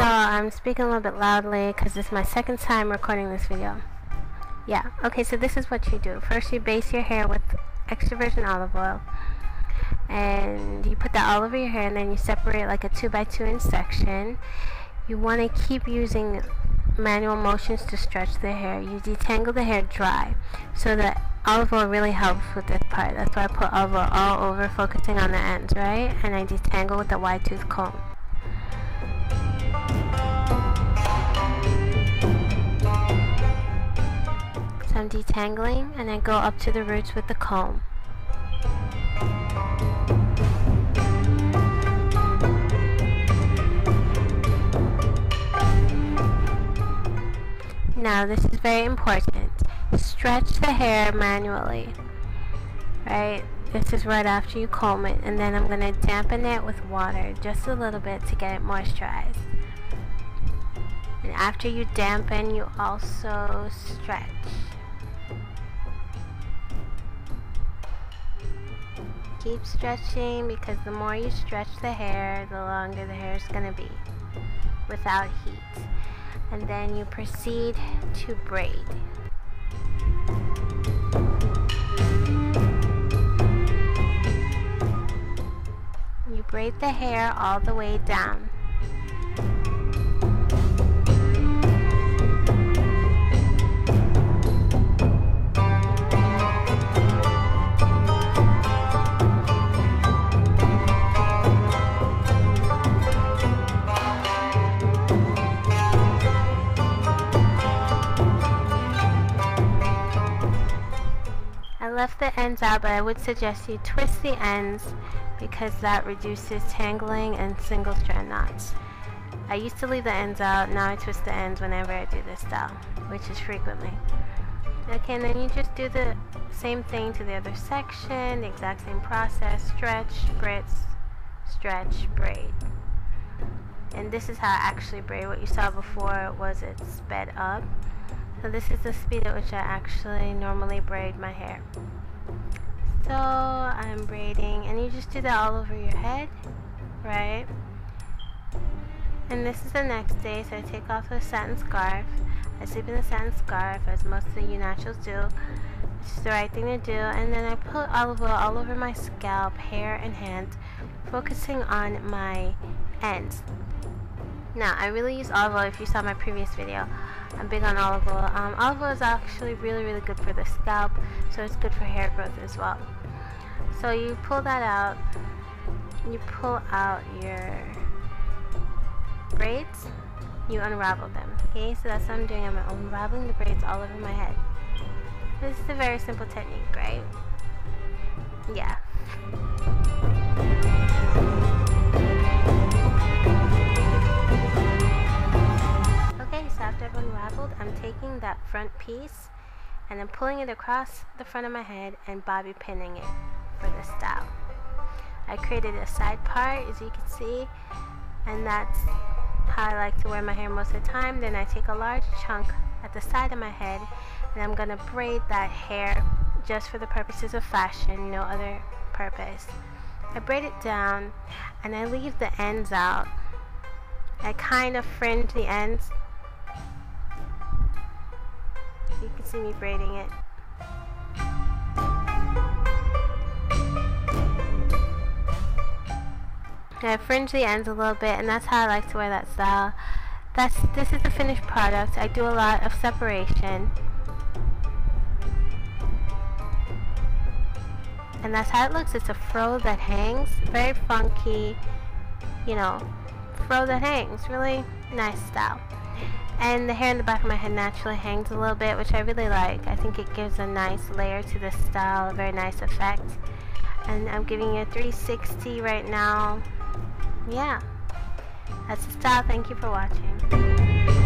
So I'm speaking a little bit loudly because this is my second time recording this video. Yeah, okay, so this is what you do. First you base your hair with extra virgin olive oil, and you put that all over your hair, and then you separate like a 2x2 inch section. You want to keep using manual motions to stretch the hair. You detangle the hair dry, so that olive oil really helps with this part. That's why I put olive oil all over, focusing on the ends, right? And I detangle with the wide tooth comb. So I'm detangling, and I go up to the roots with the comb. Now this is very important. Stretch the hair manually, right? This is right after you comb it, and then I'm going to dampen it with water just a little bit to get it moisturized. And after you dampen, you also stretch. Keep stretching, because the more you stretch the hair, the longer the hair is going to be without heat. And then you proceed to braid. You braid the hair all the way down. I left the ends out, but I would suggest you twist the ends because that reduces tangling and single strand knots. I used to leave the ends out, now I twist the ends whenever I do this style, which is frequently. Okay, and then you just do the same thing to the other section, the exact same process: stretch, spritz, stretch, braid. And this is how I actually braid. What you saw before was it sped up. So this is the speed at which I actually normally braid my hair. So I'm braiding, and you just do that all over your head, right? And this is the next day, so I take off the satin scarf. I sleep in the satin scarf, as most of you naturals do. It's just the right thing to do. And then I put olive oil all over my scalp, hair, and hands, focusing on my ends. Now, I really use olive oil. If you saw my previous video, I'm big on olive oil. Olive oil is actually really good for the scalp, so it's good for hair growth as well. So you pull that out, you pull out your braids, you unravel them. Okay, so that's what I'm doing. I'm unraveling the braids all over my head. This is a very simple technique, right? Yeah. So after I've unraveled, I'm taking that front piece and I'm pulling it across the front of my head and bobby pinning it for the style. I created a side part, as you can see, and that's how I like to wear my hair most of the time. Then I take a large chunk at the side of my head, and I'm going to braid that hair just for the purposes of fashion, no other purpose. I braid it down, and I leave the ends out. I kind of fringe the ends. You can see me braiding it. I fringe the ends a little bit, and that's how I like to wear that style. This is the finished product. I do a lot of separation, and that's how it looks. It's a fro that hangs, very funky, you know, fro that hangs. Really nice style. And the hair in the back of my head naturally hangs a little bit, which I really like. I think it gives a nice layer to this style, a very nice effect. And I'm giving you a 360 right now. Yeah, that's the style. Thank you for watching.